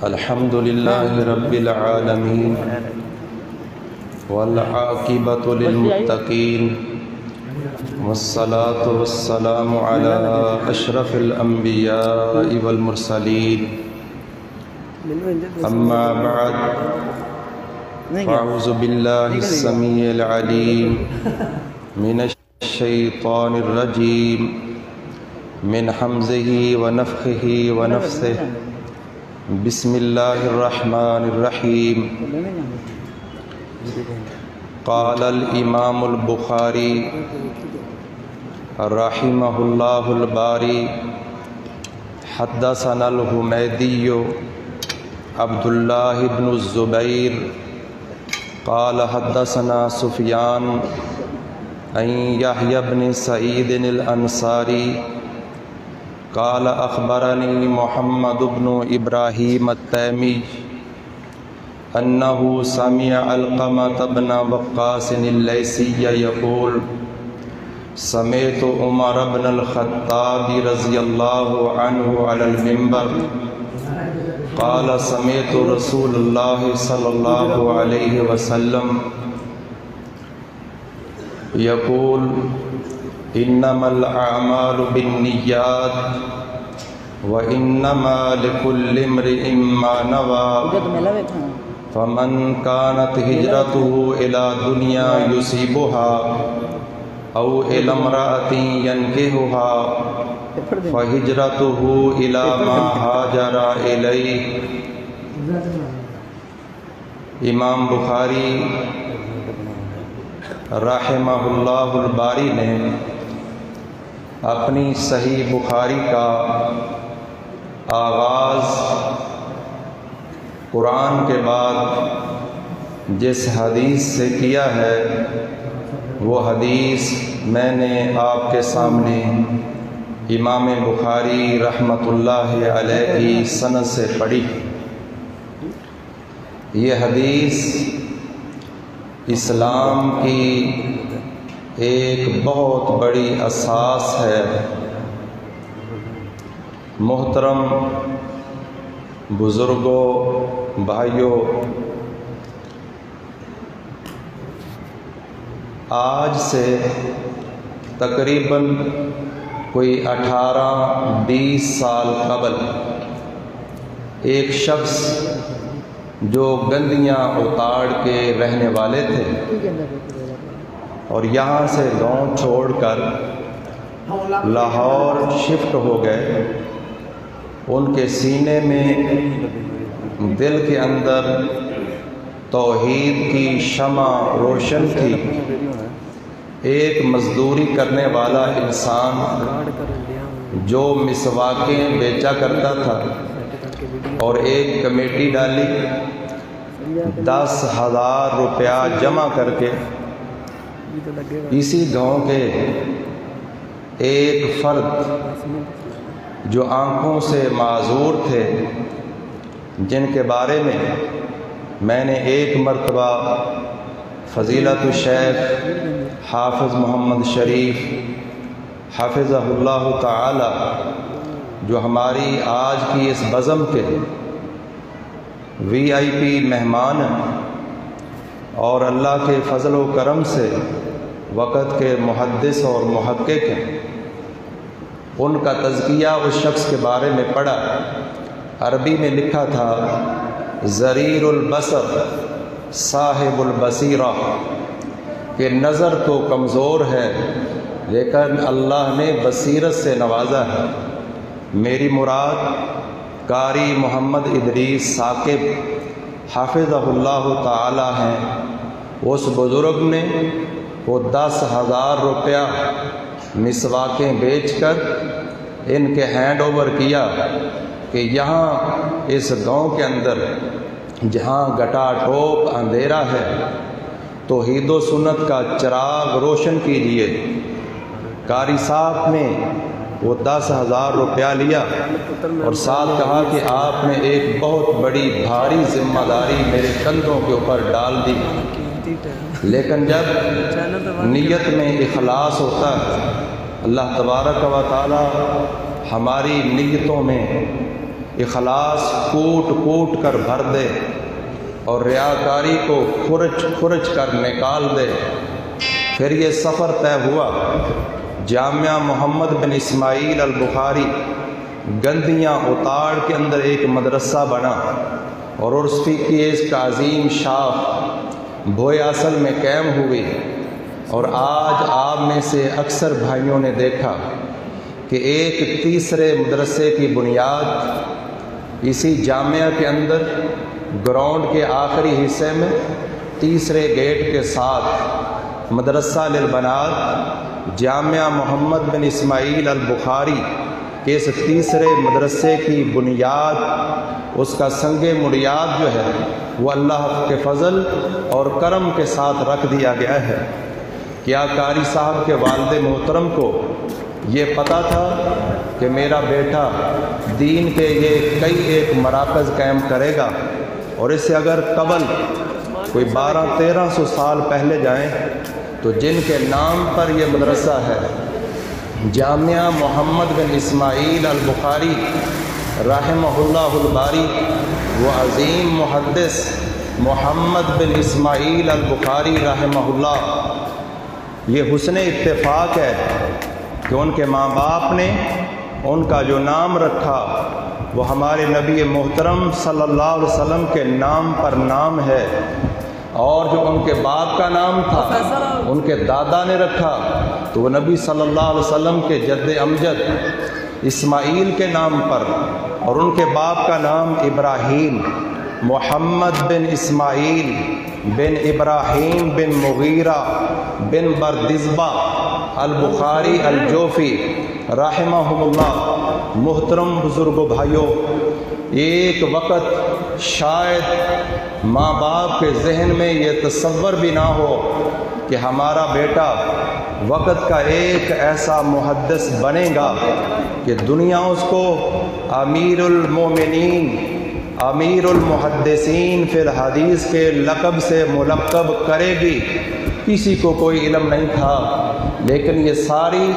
الحمد لله رب العالمين والعاقبة للمتقين والصلاة والسلام على أشرف الأنبياء والمرسلين أما بعد فأعوذ بالله السميع العليم من الشيطان الرجيم من حمزه ونفخه ونفثه بسم الله الرحمن الرحيم قال الإمام البخاري رحمه الله الباري حدثنا الحميدي عبد الله بن الزبير قال حدثنا سفيان عن يحيى بن سعيد الأنصاري قال أخبرني محمد بن إبراهيم التيمي أنه سمع علقمة بن وقاص الليثي يقول سمعت عمر بن الخطاب رضي الله عنه على المنبر قال سمعت رسول الله صلى الله عليه وسلم يقول إنما الأعمال بالنيات وإنما لكل امرئ ما نوى فمن كانت هجرته إلى دنيا يصيبها أو إلى امرأة ينكحها فهجرته إلى ما هاجر إليه۔ امام بخاری رحمہ اللہ الباری نے اپنی صحیح بخاری کا آغاز قرآن کے بعد جس حدیث سے کیا ہے وہ حدیث میں نے آپ کے سامنے امام بخاری رحمۃ اللہ علیہ کی سند سے پڑھی۔ یہ حدیث اسلام کی ایک بہت بڑی اساس ہے۔ محترم بزرگوں، بھائیوں، آج سے تقریباً کوئی 18-20 سال قبل ایک شخص جو گندیاں اتاڑ کے رہنے والے تھے اور یہاں سے گاؤں چھوڑ کر لاہور شفٹ ہو گئے، ان کے سینے میں دل کے اندر توحید کی شمع روشن تھی۔ ایک مزدوری کرنے والا انسان جو مسواکیں بیچا کرتا تھا اور ایک کمیٹی ڈالی، 10,000 روپیہ جمع کر کے اسی گاؤں کے ایک فرد جو آنکھوں سے معذور تھے، جن کے بارے میں نے ایک مرتبہ فضیلت الشیخ حافظ محمد شریف حافظہ اللہ تعالی جو ہماری آج کی اس بزم کے VIP مہمان ہیں اور اللہ کے فضل و کرم سے وقت کے محدث اور محقق ہیں، ان کا تزکیہ اس شخص کے بارے میں پڑھا۔ عربی میں لکھا تھا ضریر البصر صاحب البصیرہ، کہ نظر تو کمزور ہے لیکن اللہ نے بصیرت سے نوازا ہے۔ میری مراد قاری محمد ادریس ثاقب حافظہ اللہ تعالی ہیں۔ اس بزرگ نے وہ 10,000 روپیہ مسواکیں بیچ کر ان کے ہینڈ اوور کیا کہ یہاں اس گاؤں کے اندر جہاں گٹا ٹوپ اندھیرا ہے، توحید و سنت کا چراغ روشن کیجیے۔ قاری صاحب نے وہ 10,000 روپیہ لیا اور ساتھ کہا کہ آپ نے ایک بہت بڑی بھاری ذمہ داری میرے کندھوں کے اوپر ڈال دی، لیکن جب نیت میں اخلاص ہوتا ہے اللہ تبارک و تعالی ہماری نیتوں میں اخلاص کوٹ کوٹ کر بھر دے اور ریاکاری کو کھرچ کھرچ کر نکال دے۔ پھر یہ سفر طے ہوا، جامعہ محمد بن اسماعیل البخاری گندیاں اتاڑ کے اندر ایک مدرسہ بنا، اور عرفی کی ایک عظیم شاخ بھوئے اصل میں قائم ہوئی۔ اور آج آپ میں سے اکثر بھائیوں نے دیکھا کہ ایک تیسرے مدرسے کی بنیاد اسی جامعہ کے اندر گراؤنڈ کے آخری حصے میں تیسرے گیٹ کے ساتھ مدرسہ للبنات جامعہ محمد بن اسماعیل البخاری کے اس تیسرے مدرسے کی بنیاد، اس کا سنگ بنیاد جو ہے وہ اللہ کے فضل اور کرم کے ساتھ رکھ دیا گیا ہے۔ کیا قاری صاحب کے والد محترم کو یہ پتہ تھا کہ میرا بیٹا دین کے یہ کئی ایک مراکز قائم کرے گا؟ اور اس سے اگر قبل کوئی 1200-1300 سال پہلے جائیں تو جن کے نام پر یہ مدرسہ ہے، جامعہ محمد بن اسماعیل البخاری رحمہ اللہ الباری، وہ عظیم محدث محمد بن اسماعیل البخاری رحمہ اللہ، یہ حسن اتفاق ہے کہ ان کے ماں باپ نے ان کا جو نام رکھا وہ ہمارے نبی محترم صلی اللہ علیہ وسلم کے نام پر نام ہے، اور جو ان کے باپ کا نام تھا ان کے دادا نے رکھا تو وہ نبی صلی اللہ علیہ وسلم کے جد امجد اسماعیل کے نام پر، اور ان کے باپ کا نام ابراہیم، محمد بن اسماعیل بن ابراہیم بن مغیرہ بن بردزبہ البخاری الجوفی رحمہم اللہ۔ محترم بزرگ و بھائیوں، ایک وقت شاید ماں باپ کے ذہن میں یہ تصور بھی نہ ہو کہ ہمارا بیٹا وقت کا ایک ایسا محدث بنے گا کہ دنیا اس کو امیر المومنین، امیر المحدثین فی الحدیث کے لقب سے ملقب کرے گی۔ کسی کو کوئی علم نہیں تھا، لیکن یہ ساری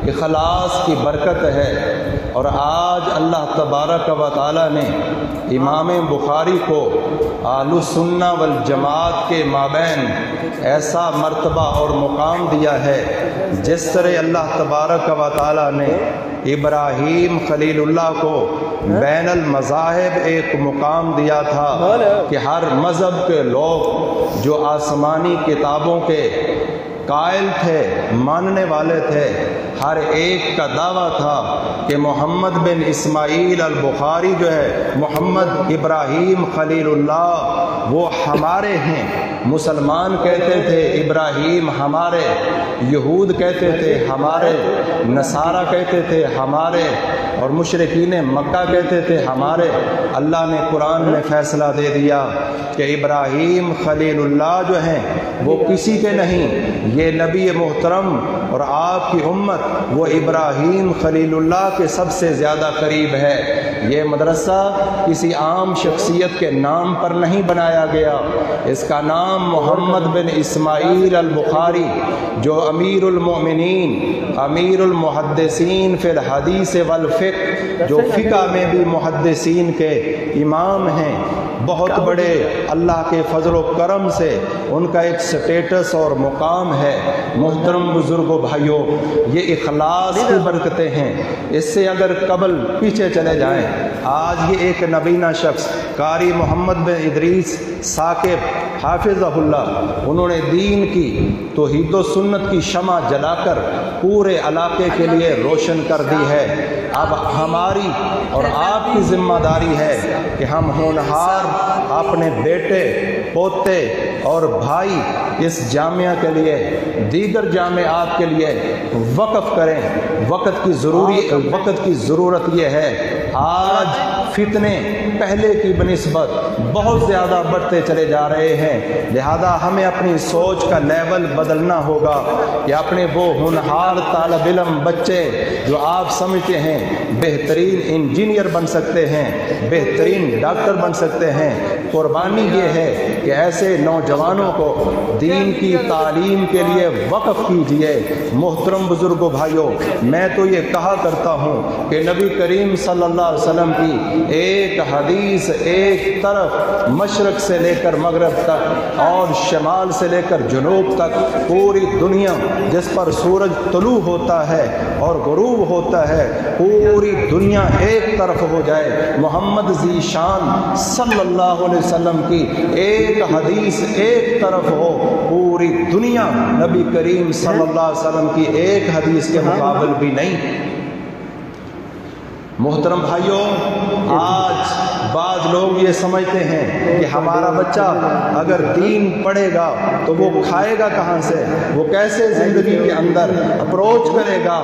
اخلاص کی برکت ہے، اور آج اللہ تبارک و تعالی نے امام بخاری کو اہل السنہ والجماعت کے مابین ایسا مرتبہ اور مقام دیا ہے، جس طرح اللہ تبارک و تعالی نے ابراہیم خلیل اللہ کو بین المذاہب ایک مقام دیا تھا کہ ہر مذہب کے لوگ جو آسمانی کتابوں کے قائل تھے، ماننے والے تھے، ہر ایک کا دعویٰ تھا کہ محمد بن اسماعیل البخاری جو ہے، محمد ابراہیم خلیل اللہ، وہ ہمارے ہیں۔ مسلمان کہتے تھے ابراہیم ہمارے، یہود کہتے تھے ہمارے، نصارہ کہتے تھے ہمارے، اور مشرکین مکہ کہتے تھے ہمارے۔ اللہ نے قرآن میں فیصلہ دے دیا کہ ابراہیم خلیل اللہ جو ہیں وہ کسی کے نہیں، یہ نبی محترم اور آپ کی امت وہ ابراہیم خلیل اللہ کے سب سے زیادہ قریب ہے۔ یہ مدرسہ کسی عام شخصیت کے نام پر نہیں بنایا گیا، اس کا نام محمد بن اسماعیل البخاری، جو امیر المؤمنین، امیر المحدثین فی الحدیث والفقہ، جو فقہ میں بھی محدثین کے امام ہیں، بہت بڑے اللہ کے فضل و کرم سے ان کا ایک سٹیٹس اور مقام ہے۔ محترم بزرگوں بھائیوں، یہ اخلاص کی برکتیں ہیں۔ اس سے اگر قبل پیچھے چلے جائیں، آج یہ ایک نبینہ شخص قاری محمد بن ادریس ثاقب حافظہ اللہ، انہوں نے دین کی توحید و سنت کی شمع جلا کر پورے علاقے کے لیے روشن کر دی ہے۔ اب ہماری اور آپ کی ذمہ داری ہے کہ ہم ہونہار اپنے بیٹے، پوتے اور بھائی اس جامعہ کے لیے، دیگر جامعات کے لیے وقف کریں۔ وقت کی ضرورت یہ ہے आज फितने पहले की बनिस्बत बहुत ज़्यादा बढ़ते चले जा रहे हैं, लिहाजा हमें अपनी सोच का लेवल बदलना होगा कि अपने वो होनहार तालिब इल्म बच्चे जो आप समझते हैं बेहतरीन इंजीनियर बन सकते हैं, बेहतरीन डॉक्टर बन सकते हैं, कुर्बानी ये है कि ऐसे नौजवानों को दीन की तालीम के लिए वक़्फ़ कीजिए। मोहतरम बुज़ुर्गों भाइयों, मैं तो ये कहा करता हूँ कि नबी करीम सल्लल्लाहु अलैहि वसल्लम की एक हदीस एक तरफ मशरक़ से लेकर मगरब तक और शमाल से लेकर जनूब तक पूरी दुनिया जिस पर सूरज तुलू होता है और गुरूब होता है, पूरी दुनिया एक तरफ हो जाए, मोहम्मद ज़ीशान सल्लल्लाहु अलैहि वसल्लम की एक हदीस एक तरफ हो, पूरी दुनिया नबी करीम सल्लल्लाहु अलैहि वसल्लम की एक हदीस के मुकाबले भी नहीं। मोहतरम भाइयों, आज बाज़ लोग ये समझते हैं कि हमारा बच्चा अगर दीन पढ़ेगा तो वो खाएगा कहाँ से, वो कैसे ज़िंदगी के अंदर अप्रोच करेगा।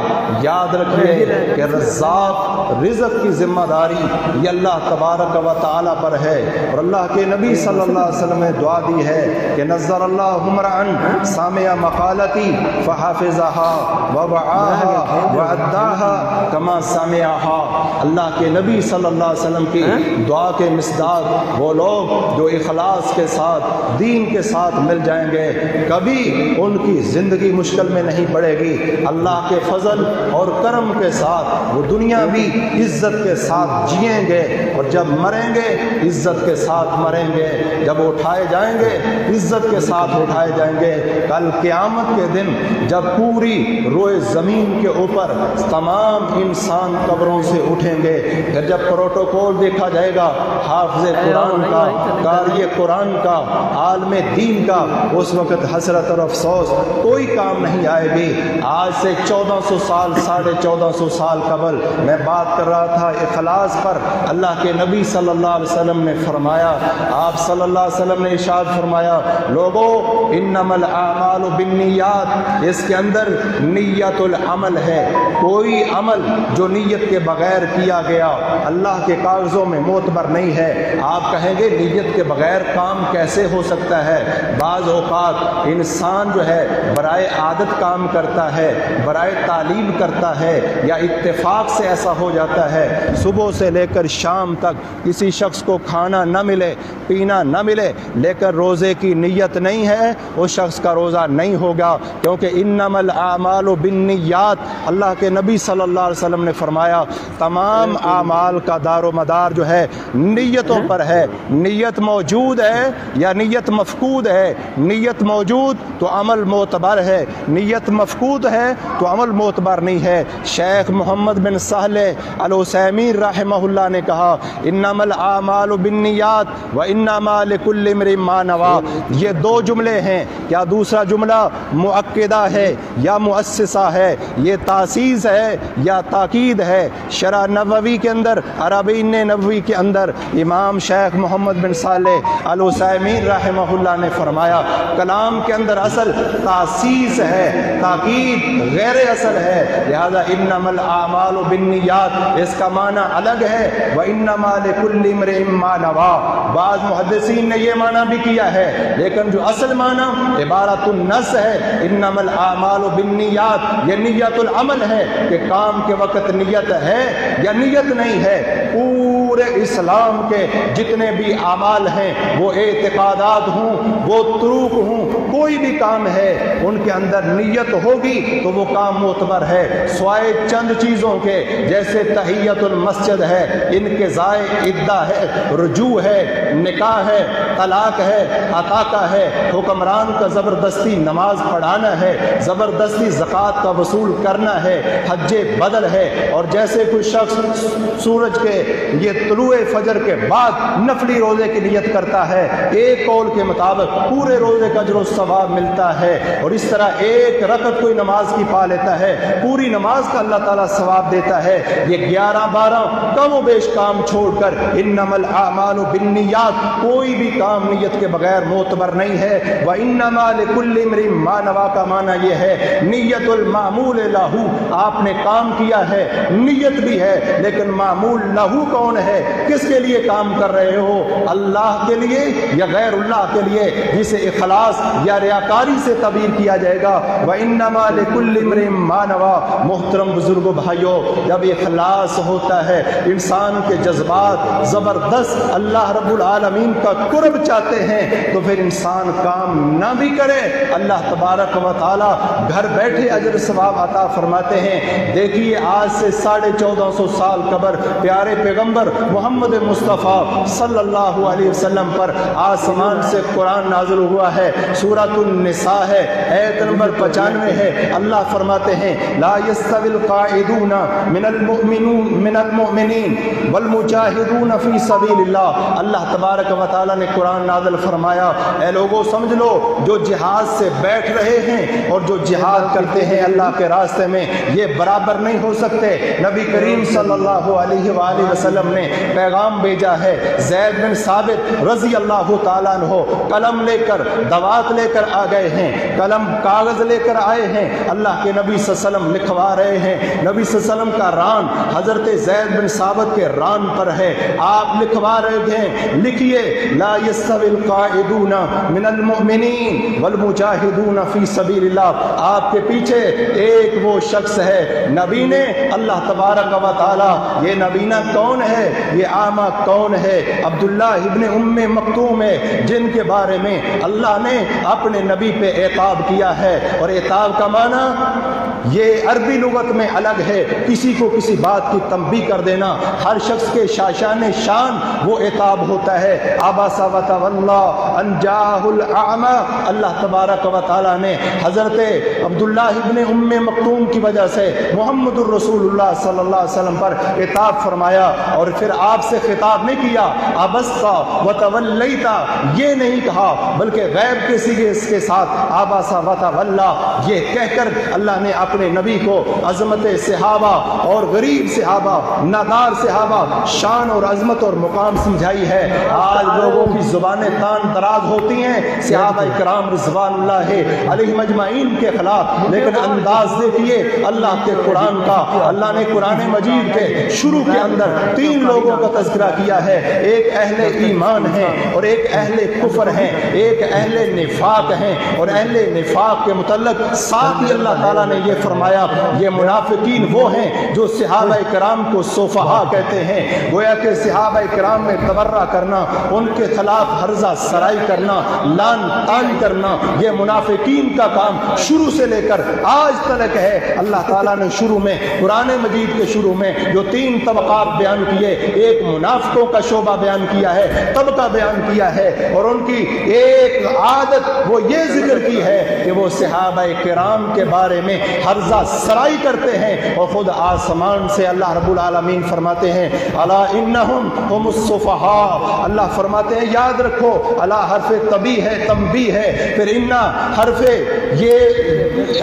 याद रखिए कि रज़्ज़ाक़ रिज़्क़ की ज़िम्मेदारी ये अल्लाह तबारक व तआला पर है, और अल्लाह के नबी सल्लल्लाहु अलैहि वसल्लम ने दुआ दी है कि नज़्ज़रल्लाहु इम्रअन सामिअ मक़ालती फ़हाफ़िज़हा व वआहा व अद्दाहा कमा समिअहा। अल्लाह के नबी सल्लल्लाहु अलैहि वसल्लम की दुआ के मिसदाक वो लोग जो इखलास के साथ दीन के साथ मिल जाएंगे, कभी उनकी ज़िंदगी मुश्किल में नहीं पड़ेगी। अल्लाह के फजल और करम के साथ वो दुनिया भी इज़्ज़त के साथ जिएंगे, और जब मरेंगे इज़्ज़त के साथ मरेंगे, जब उठाए जाएंगे इज़्ज़त के साथ उठाए जाएंगे। कल क़यामत के दिन जब पूरी रोए ज़मीन के ऊपर तमाम इंसान कब्रों से उठेंगे, फिर जब प्रोटोकॉल देखा जाएगा हाफ़िज़ कुरान का, कारी कुरान का, आलमे दीन का, उस वक़्त हसरत और अफसोस कोई काम नहीं आएगी। आज से 1400 साल 1450 साल कबल मैं बात कर रहा था इखलास पर। अल्लाह के नबी सल्लल्लाहु अलैहि वसल्लम ने फरमाया, आप सल्लल्लाहु अलैहि वसल्लम ने इरशाद फरमाया, लोगों इन्नमल आमालु बिन्नियात, इसके अंदर नियतुल अमल है। कोई अमल जो नीयत के बगैर किया गया अल्लाह के कागज़ों में मोतबर नहीं है। आप कहेंगे नीयत के बगैर काम कैसे हो सकता है? बाज़ औक़ात इंसान जो है बराए आदत काम करता है, बराए तालीम करता है, या इत्तेफाक से ऐसा हो जाता है सुबह से लेकर शाम तक किसी शख्स को खाना न मिले, पीना न मिले, लेकर रोज़े की नीयत नहीं है, उस शख्स का रोज़ा नहीं होगा, क्योंकि इन्नमल आमालु बिन्नियात, अल्लाह के नबी सल्लल्लाहु अलैहि वसल्लम ने फरमाया तमाम आमाल का दारो मदार जो है नीयतों पर है। नीयत मौजूद है या नीयत मफकूद है? नीयत मौजूद तो अमल मोतबर है, नीयत मफकूद है तो अमल मोतबर नहीं है। शेख मोहम्मद बिन सालेह अल उसैमीन रहमहुल्लाह ने कहा, इन्नमल आमालु बिन्नियात व इन्नमा लिकुल्लि इम्रिइन मा नवा। ये दो जुमले हैं, क्या दूसरा जुमला मुअक्किदा है या मुअस्सिसा है? ये तासीस है या ताकीद है? शरह नबवी के अंदर, अरबीन नबवी के अंदर इमाम शेख मोहम्मद बिन सालेह अल उसैमीन रहमहुल्लाह ने फरमाया, कलाम के अंदर असल तासीस है, ताकीद गैर असल है, लिहाजा इन्नमल आमालु बिन्नियात इसका माना अलग है, व इन्नमा लिकुल्लि इम्रिइन मा नवा। बाज़ मुहद्दिसीन ने यह माना भी किया है, लेकिन जो असल माना इबारतुन नस है, इन्नमल आमालु बिन्नियात, ये नियतुल अमल है कि काम के वक़्त नियत है या नियत नहीं है। पूरे इस्लाम के जितने भी आमाल हैं, वो एतिकादात हों, वो तुरूक हों, कोई भी काम है उनके अंदर नियत होगी तो वो काम मोतबर है। स्वाए चंद चीज़ों के, जैसे तहियतुल मस्जिद है, इनके ज़ाए इद्दा है, रुजू है, निकाह है, तलाक है, अताका है, हुक्मरान का ज़बरदस्ती नमाज पढ़ाना है, ज़बरदस्ती ज़कात का वसूल करना है, हज्जे बदल है, और जैसे कोई शख्स सूरज के ये तुलूए फजर के बाद नफली रोज़े की नियत करता है, एक कौल के मुताबिक पूरे रोज़े का अजर सवाब मिलता है। और इस तरह एक रकत कोई नमाज की पा लेता है, पूरी नमाज का अल्लाह ताला सवाब देता है। ये 11-12 कम व बेश काम छोड़कर इन्नमल आमालु बिन्नियात, कोई भी काम नियत के बगैर मोतबर नहीं है। व इन्नमा लिकुल्लि इम्रिन मा नवा का माना ये है नियतुल मामूल लहू, आपने काम किया है, नियत भी है, लेकिन मामूल लहू कौन है, किसके लिए काम कर रहे हो, अल्लाह के लिए या गैरुल्लाह के लिए, जिसे इखलास या रियाकारी से तबीर किया जाएगा। व इन्नमा लिकुल्लि इम्रिन मा नवा। मोहतरम बुजुर्गो भाइयों, जब इखलास होता है, इंसान के जज्बात ज़बरदस्त अल्लाह रब्बुल आलमीन का कुर्ब चाहते हैं, तो फिर इंसान काम ना भी करे, अल्लाह तबारक व तआला घर बैठे अजर सवाब अता फरमाते हैं। देखिए आज से 1450 साल कबल प्यारे पैगंबर मोहम्मद मुस्तफ़ा सल्लल्लाहु अलैहि वसल्लम पर आसमान से कुरान नाज़िल हुआ है। सूरतुन निसा है, आयत नंबर 95 है। अल्लाह फरमाते हैं ला यस्तविल काइदूना मिनल मुमिनीन वल मुजाहिदून फी सबीलिल्लाह। अल्लाह तबारक व तआला ने कुरान नाज़िल फरमाया, ऐ लोगों समझ लो, जो जिहाद से बैठ रहे हैं और जो जिहाद करते हैं अल्लाह के रास्ते में, ये बराबर नहीं हो सकते। नबी करीम सल्लल्लाहु अलैहि वसल्लम ने पैगाम भेजा है। ज़ैद बिन साबित रज़ी अल्लाह तआला अन्हु कलम लेकर दवात लेकर आ गए हैं, कलम कागज़ लेकर आए हैं, अल्लाह के नबी सल्लल्लाहु अलैहि वसल्लम लिखवा रहे हैं। नबी सल्लल्लाहु अलैहि वसल्लम का रान हज़रत ज़ैद बिन साबित के रान पर है, आप लिखवा रहे हैं, लिखिए ला यस्तविल काइदूना मिनल मुमिनीन वल मुजाहिदून फी सबीलिल्लाह। आपके पीछे एक वो शख्स है, नबी ने अल्लाह तबारक व तआला, ये नबीना कौन है, ये आमा कौन है, अब्दुल्लाह इब्ने उम्मे मक्तूम है, जिनके बारे में अल्लाह ने अपने नबी पे एताब किया है। और एताब का माना ये अरबी लुगत में अलग है, किसी को किसी बात की तंबीह कर देना, हर शख्स के शाशान शान वो एताब होता है। आबासा व तवल्ला अन जाहुल आमा, अल्लाह तबारक व तआला ने हज़रत अब्दुल्लाह इब्ने उम्मे मक्तूम की वजह से मुहम्मदुर रसूलुल्लाह सल्लल्लाहु अलैहि वसल्लम पर एताब फरमाया। और फिर आपसे खिताब नहीं किया अबस्ता व तवल्लैता, ये नहीं कहा, बल्कि गैब के सिगे इसके साथ आबासा व तवल्ला ये कहकर अल्लाह ने अपने नबी को अजमत सहाबा और गरीब सहाबा, नादार सहाबा, शान और अजमत और मुकाम समझाई है। आज लोगों की ज़ुबानें तान तराज होती हैं सहाबा इकराम रिज़वानुल्लाह अलैहिम अजमाइन के खिलाफ, लेकिन अंदाज देखिए अल्लाह के कुरान का। अल्लाह ने कुरान मजीद के शुरू के अंदर 3 लोगों का तज़किरा किया है, एक अहले ईमान है और एक अहले कुफ्र है, एक अहले निफाक है। और अहले निफाक के मुतल्लिक़ साथ ही अल्लाह ताला ने ये फरमाया, ये मुनाफिकीन वो हैं जो सहाबा इकराम को सोफहा कहते हैं। गोया के सहाबा इकराम में तबर्रा करना, उनके खिलाफ हर्जा सराई करना, लान तान करना, ये मुनाफिकीन का काम शुरू से लेकर आज तक है। अल्लाह ताला ने शुरू में कुरान मजीद के शुरू में जो 3 तबक़ात बयान किए, एक मुनाफिकों का शोबा बयान किया है, तबका बयान किया है, और उनकी एक आदत वो ये जिक्र की है कि वो सहाबा किराम के बारे में हर्जा सराई करते हैं। और खुद आसमान से अल्लाह रब्बुल आलमीन फरमाते हैं अला इन्नहुम हुमुस सुफहा, अल्लाह फरमाते हैं याद रखो, अला हरफे तबी है, तंबी है, फिर इन्ना हरफे ये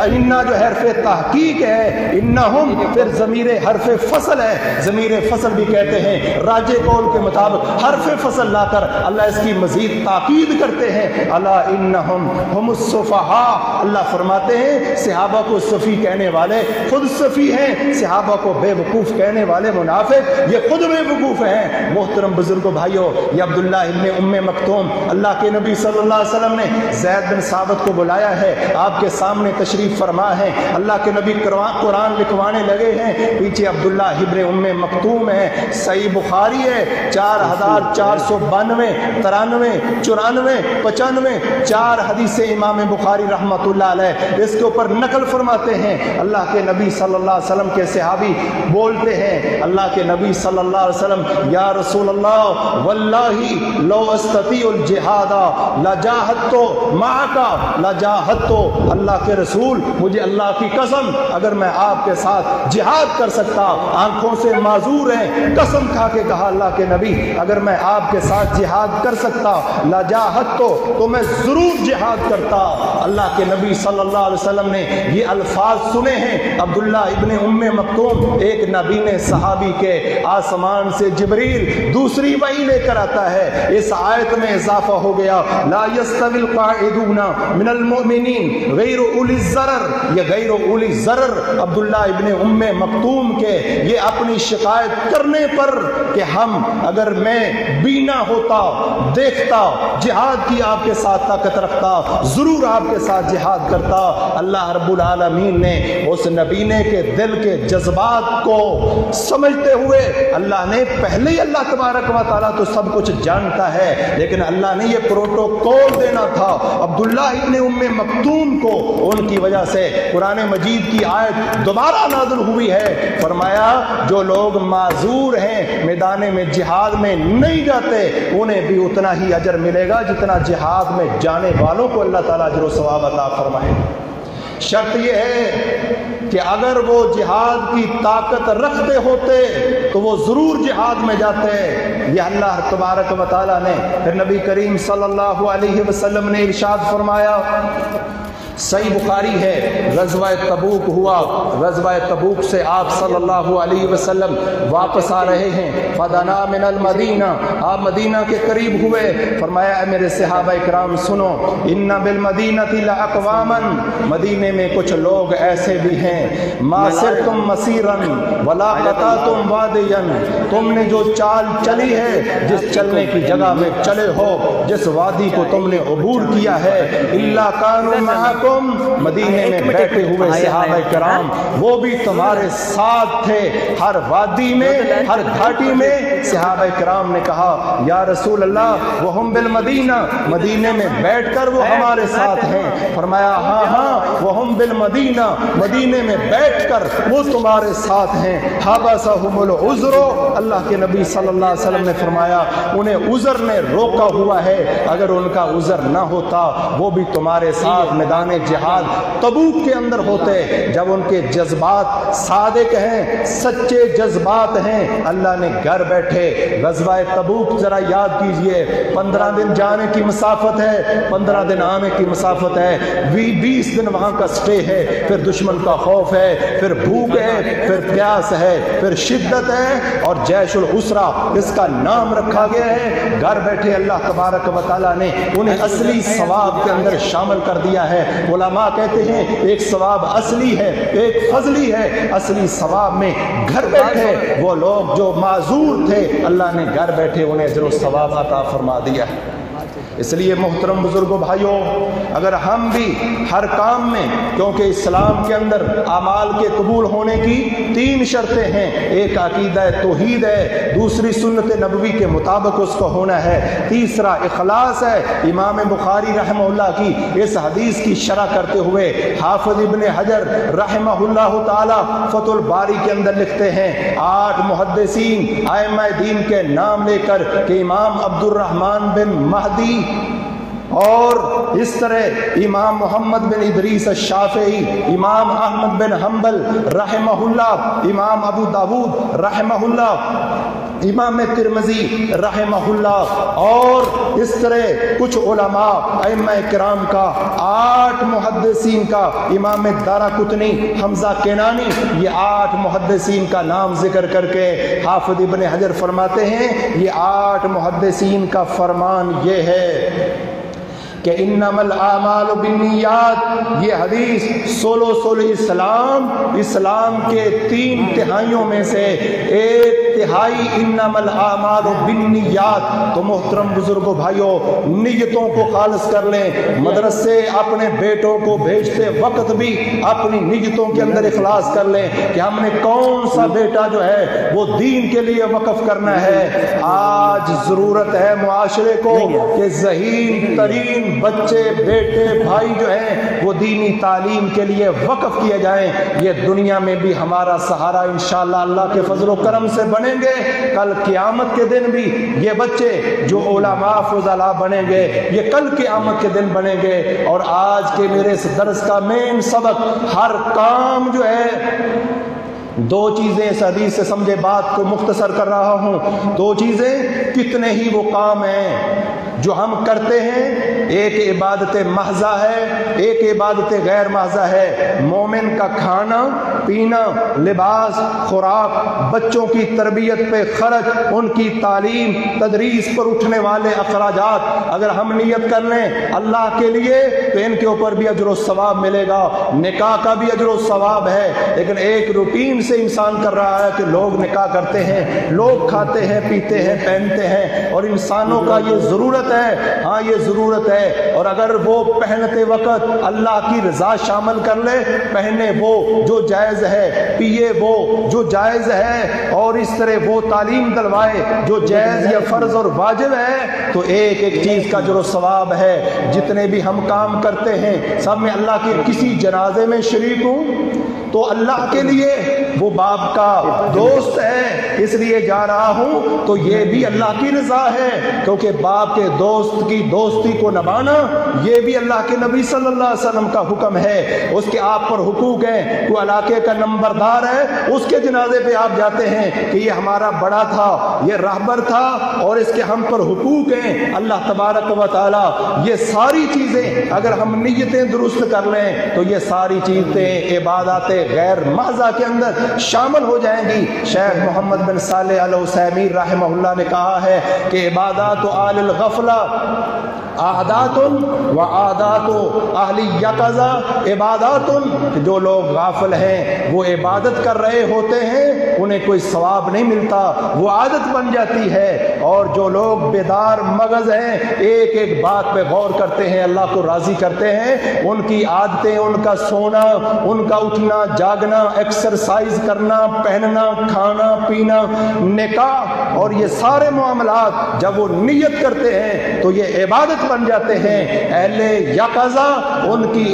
इन्ना जो हरफे तहकीक है, इन्नहुम फिर ज़मीर हरफे फसल है, ज़मीर फसल भी कहते हैं। राजे कौल के मुताबिक हरफे फसल लाकर अल्लाह इसकी मजीद ताकीद करते हैं, अला इन्नहुम हुमुस सुफहा। अल्लाह फरमाते हैं सहाबा को सफ़ी कहने वाले खुद सफ़ी हैं, सहाबा को बेवकूफ़ कहने वाले मुनाफिक ये खुद बेवकूफ़ हैं। मोहतरम बुजुर्गो भाइयों, ये अब्दुल्लाह इब्ने उम्मे मक्तूम, अल्लाह के नबी सल्लल्लाहु अलैहि वसल्लम ने ज़ैद बिन साबित को बुलाया है, आपके सामने तशरीफ़ फरमा है। अल्लाह के नबी कुरान लिखवाने लगे हैं, पीछे अब्दुल्लाह इब्ने उम्मे मक्तूम है। सही बुखारी है 4492, 93, 94, 95, 4 हदीसें इमाम बुखारी रहमतुल्लाह अलैह इसके ऊपर नकल फरमाते ہیں, اللہ کے نبی صلی اللہ علیہ وسلم کے صحابی بولتے ہیں اللہ کے نبی صلی اللہ علیہ وسلم, یا رسول اللہ واللہ لو استطیع الجہاد لجاہدت معک لجاہدت, اللہ کے رسول مجھے اللہ کی قسم اگر میں آپ کے ساتھ جہاد کر سکتا, آنکھوں سے معذور ہیں, قسم کھا کے کہا اللہ کے نبی اگر میں آپ کے ساتھ جہاد کر سکتا لجاہدت تو میں ضرور جہاد کرتا. اللہ کے نبی صلی اللہ علیہ وسلم نے یہ الفاظ سنے ہیں. عبداللہ ابن ام مکتوم ایک نبینے صحابی کے آسمان سے جبریل دوسری وحی لے کر آتا ہے, اس آیت میں اضافہ ہو گیا لا یستوی القاعدون من المؤمنین غیر اولی الضرر, یہ غیر اولی الضرر عبداللہ ابن ام مکتوم کے یہ اپنی شکایت کرنے پر کہ ہم اگر میں بینا ہوتا دیکھتا جہاد کی آپ کے ساتھ طاقت رکھتا ضرور آپ کے ساتھ جہاد کرتا. اللہ رب العالمین نے اس نبینے کے دل کے جذبات کو سمجھتے ہوئے اللہ نے پہلے ہی اللہ تبارک و تعالیٰ تو سب کچھ جانتا ہے لیکن اللہ نے یہ پروٹوکول دینا تھا عبداللہ ابن ام مکتوم کو. ان کی وجہ سے قرآن مجید کی آیت دوبارہ نازل ہوئی ہے, فرمایا جو لوگ معذور ہیں میدان میں جہاد میں نہیں جاتے انہیں بھی اتنا ہی اجر ملے گا جتنا جہاد میں جانے والوں کو اللہ تعالیٰ اجر و ثواب عطا فرمائے. شرط یہ ہے کہ اگر وہ جہاد کی طاقت رکھتے ہوتے تو وہ ضرور جہاد میں جاتے. یہ اللہ تبارک و تعالیٰ نے پھر نبی کریم صلی اللہ علیہ وسلم نے ارشاد فرمایا, صحیح بخاری ہے, غزوہ تبوک ہوا, غزوہ تبوک سے آپ صلی اللہ علیہ وسلم واپس آ رہے ہیں, فدنا من المدینہ, آپ مدینہ کے قریب ہوئے, فرمایا اے میرے صحابہ کرام سنو, ان بالمدینہ لاقواما, مدینے میں کچھ لوگ ایسے بھی ہیں, ما سرتم مسیرا ولا قطعتم وادیا, تم نے جو چال چلی ہے جس چلنے کی جگہ میں چلے ہو جس وادی کو تم نے عبور کیا ہے, الا کانوا معکم, مدینے میں بیٹھے ہوئے صحابہ کرام وہ بھی تمہارے ساتھ تھے. ہر وادی میں ہر گھاٹی میں صحابہ کرام نے کہا یا رسول اللہ وہم بالمدینہ, مدینے میں بیٹھ کر وہ ہمارے ساتھ ہیں. فرمایا ہاں ہاں وہم بالمدینہ, مدینے میں بیٹھ کر وہ تمہارے ساتھ ہیں. حبسہم العذر, اللہ کے نبی صلی اللہ علیہ وسلم نے فرمایا انہیں عذر نے روکا ہوا ہے, اگر ان کا عذر نہ ہوتا وہ بھی تمہارے ساتھ میدان جہاد تبوک کے اندر ہوتے. جب ان کے جذبات صادق ہیں سچے جذبات ہیں, اللہ نے گھر بیٹھے غزوہ تبوک ذرا یاد کیجئے, 15 دن جانے کی مسافت ہے, 15 دن آنے کی مسافت ہے, 20 دن وہاں کا سٹے ہے, پھر دشمن کا خوف ہے, پھر بھوک ہے, پھر پیاس ہے, پھر شدت ہے, اور جیش العسرہ اس کا نام رکھا گیا ہے. گھر بیٹھے اللہ تبارک و تعالیٰ نے انہیں اصلی ثواب کے اندر شامل کر دیا ہے. علماء کہتے ہیں ایک ثواب اصلی ہے ایک فضلی ہے. اصلی ثواب میں گھر بیٹھے وہ لوگ جو معذور تھے اللہ نے گھر بیٹھے انہیں اجر و ثواب عطا فرما دیا. اس لیے محترم بزرگوں بھائیوں, اگر ہم بھی ہر کام میں, کیونکہ اسلام کے اندر اعمال کے قبول ہونے کی 3 شرطیں ہیں, ایک عقیدہ توحید ہے, دوسری سنت نبوی کے مطابق اس کو ہونا ہے, تیسرا اخلاص ہے. امام بخاری رحمہ اللہ کی اس حدیث کی شرح کرتے ہوئے حافظ ابن حجر رحمہ اللہ تعالی فتح الباری کے اندر لکھتے ہیں 8 محدثین ائمہ دین کے نام لے کر کہ امام عبد الرحمن بن مہدی اور اس طرح امام محمد بن ادریس الشافعی, امام احمد بن حنبل رحمہ اللہ, امام ابو داود رحمہ اللہ, امام ترمذی رحمہ اللہ, اور اس طرح کچھ علماء ائمہ کرام کا 8 محدثین کا, امام دارقطنی, حمزہ کینانی, یہ 8 محدثین کا نام ذکر کر کے حافظ ابن حجر فرماتے ہیں یہ 8 محدثین کا فرمان یہ ہے کہ انما الاعمال بالنیات. یہ حدیث سولہ اسلام کے 3 تہائیوں میں سے ایک तिहाई इन्नमल आमालु बिन्नियात। तो मोहतरम बुजुर्गो भाइयों, नियतों को खालिस कर लें। मदरसे अपने बेटों को भेजते वक्त भी अपनी नियतों के अंदर इखलास कर लें कि हमने कौन सा बेटा जो है वो दीन के लिए वक्फ करना है। आज जरूरत है मुआशरे को कि ज़हीन तरीन बच्चे बेटे भाई जो हैं वो दीनी तालीम के लिए वक्फ किए जाएं। ये दुनिया में भी हमारा सहारा इंशाअल्लाह अल्लाह के फजल करम से बनेंगे। कल क़यामत के दिन भी ये बच्चे जो उलमा फुज़ला बनेंगे ये कल क़यामत के दिन बनेंगे। और आज के मेरे इस दर्स का मेन सबक, हर काम जो है, दो चीज़ें इस हदीस से समझे, बात को मुख्तसर कर रहा हूँ। दो चीज़ें, कितने ही वो काम हैं जो हम करते हैं, एक इबादत महज़ा है, एक इबादत गैर महज़ा है। मोमिन का खाना पीना, लिबास, खुराक, बच्चों की तरबियत पे खर्च, उनकी तालीम तदरीस पर उठने वाले अखराजात, अगर हम नियत कर लें अल्लाह के लिए तो इनके ऊपर भी अजर व सवाब मिलेगा। निकाह का भी अजर व सवाब है। लेकिन एक रूटीन से इंसान कर रहा है कि लोग निकाह करते हैं, लोग खाते हैं पीते हैं पहनते हैं, और इंसानों का ये ज़रूरत है, हाँ ये ज़रूरत है। और अगर वो पहनते वक्त अल्लाह की रज़ा शामिल कर ले, पहने वो जो जायज़ है, पिए वो जो जायज़ है, और इस तरह वो तालीम दिलवाए जो जायज़ या फ़र्ज़ और वाजिब है, तो एक एक चीज़ का जो सवाब है। जितने भी हम काम करते हैं सब में अल्लाह के, किसी जनाजे में शरीक हूँ तो अल्लाह के लिए, वो बाप का दोस्त है इसलिए जा रहा हूँ, तो ये भी अल्लाह की रज़ा है, क्योंकि बाप के दोस्त की दोस्ती को निभाना ये भी अल्लाह के नबी सल्लल्लाहु अलैहि वसल्लम का हुक्म है। उसके आप पर हुकूक हैं, कोई इलाके का नंबरदार है, उसके जनाजे पे आप जाते हैं कि ये हमारा बड़ा था, ये रहबर था और इसके हम पर हुकूक हैं। अल्लाह तबारक व तआला, ये सारी चीज़ें अगर हम नियतें दुरुस्त कर लें तो ये सारी चीज़ें इबादतें गैर महज़ा के अंदर शामिल हो जाएंगी। शेख मोहम्मद बिन सालेह अल उसैमीन रहमहुल्लाह ने कहा है कि इबादत आलिल गफला आदातुन व आदातु अहली यक़ज़ा इबादतुन। जो लोग गाफिल हैं वो इबादत कर रहे होते हैं, उन्हें कोई सवाब नहीं मिलता, वो आदत बन जाती है। और जो लोग बेदार मगज़ हैं, एक एक बात पे गौर करते हैं, अल्लाह को राज़ी करते हैं, उनकी आदतें, उनका सोना, उनका उठना जागना, एक्सरसाइज करना, पहनना, खाना पीना, निकाह और ये सारे मामलात जब वो नियत करते हैं तो ये इबादत बन जाते हैं। अहले यक़ज़ा उनकी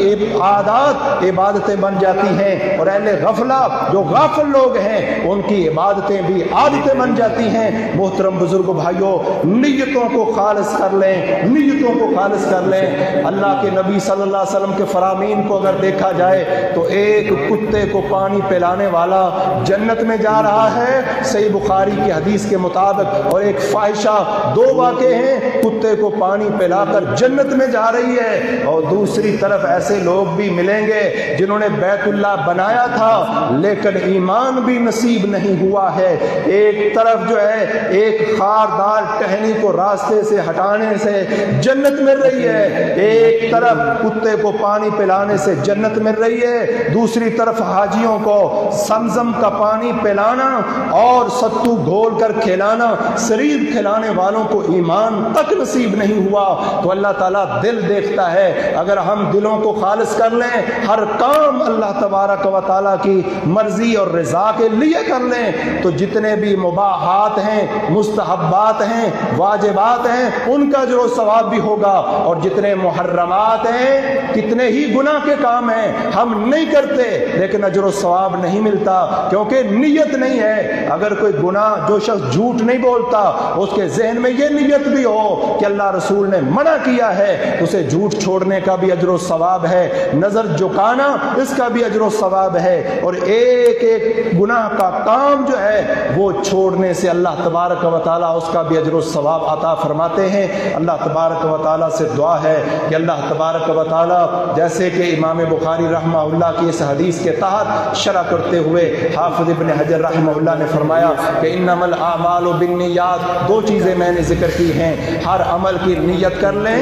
आदत इबादतें बन जाती हैं, और अहले गफला जो गाफिल लोग हैं उनकी इबादतें भी आदतें बन जाती हैं। मोहतरम बुजुर्ग भाइयों, नियतों को खालिस कर लें, नियतों को खालिस कर लें। अल्लाह के नबी सल्लल्लाहु अलैहि वसल्लम के फरामीन को अगर देखा जाए तो एक कुत्ते को पानी पिलाने वाला जन्नत में जा रहा है, सही बुखारी की हदीस के मुताबिक, और एक फाहिशा, दो वाक़े हैं, कुत्ते को पानी पिलाकर जन्नत में जा रही है। और दूसरी तरफ ऐसे लोग भी मिलेंगे जिन्होंने बैतुल्लाह बनाया था लेकिन ईमान भी नसीब नहीं हुआ है। एक तरफ जो है एक खारदार टहनी को रास्ते से हटाने से जन्नत मिल रही है, एक तरफ कुत्ते को पानी पिलाने से जन्नत मिल रही है, दूसरी तरफ हाजियों को समजम का पानी पिलाना और सत्तू घोल कर खिलाना, शरीर खिलाने वालों को ईमान तक नसीब नहीं हुआ। तो अल्लाह ताला दिल देखता है। अगर हम दिलों को खालिस कर लें, हर काम अल्लाह तबारक व तआला की मर्जी और रज़ा के लिए कर लें, तो जितने भी मुबाहात हैं, मुस्तहब्बात हैं, वाजिबात हैं, उनका जो सवाब भी होगा। और जितने मुहर्रमात हैं, कितने ही गुनाह के काम हैं, हम नहीं करते लेकिन अजर व सवाब नहीं मिलता, क्योंकि नियत नहीं है। अगर कोई गुनाह, जो शख्स झूठ नहीं बोलता, उसके जहन में ये नियत भी हो कि अल्लाह रसूल ने मना किया है, तो उसे झूठ छोड़ने का भी अजर व सवाब है, नजर झुकाना इसका भी अजर व सवाब है। और एक एक गुनाह का काम जो है वो छोड़ने से अल्लाह तबारक व तआला उसका भी अजर व सवाब अता फरमाते हैं। अल्लाह तबारक व तआला से दुआ है कि अल्लाह तबारक व तआला, जैसे कि इमाम बुखारी रहमहुल्लाह की इस हदीस के तहत शरह करते हुए हाफिज इब्न हजर रहमहुल्लाह ने फरमाया कि इन्नमल आमालु बिन्नियात, दो चीज़ें मैंने जिक्र की हैं, हर अमल की नियत कर लें,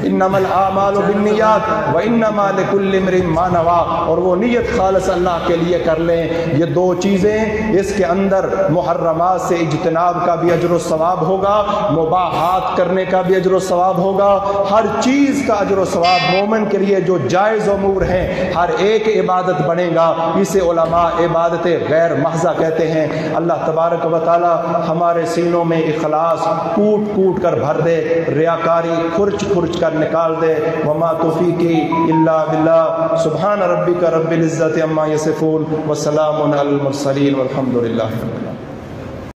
इन्नमल आमालु बिन्नियात व इन्नमा लिकुल्लि इम्रिन मा नवा, और वो नीयत खालिस अल्लाह के लिए कर लें। ये दो चीज़ें, इसके अंदर मुहर्रमात से इज्तनाब का भी अजर व सवाब होगा, मुबाहात करने का भी अजर व सवाब होगा, हर चीज़ का अजर व सवाब मोमिन के लिए जो जायज़ अमूर हैं हर एक इबादत बनेगा। इसे उलमा इबादत गैर महज़ा कहते हैं। अल्लाह तबारक व तआला हमारे सीनों में इखलास कूट कूट कर भर दे, रियाकारी खुर्च खुर्च कर निकाल दे। वमा तौफीकी इल्ला बिल्लाह। सुब्हान रब्बिका रब्बिल इज्जति अम्मा यसिफून व सलामुन अलल मुरसलीन वल्हम्दुलिल्लाहि।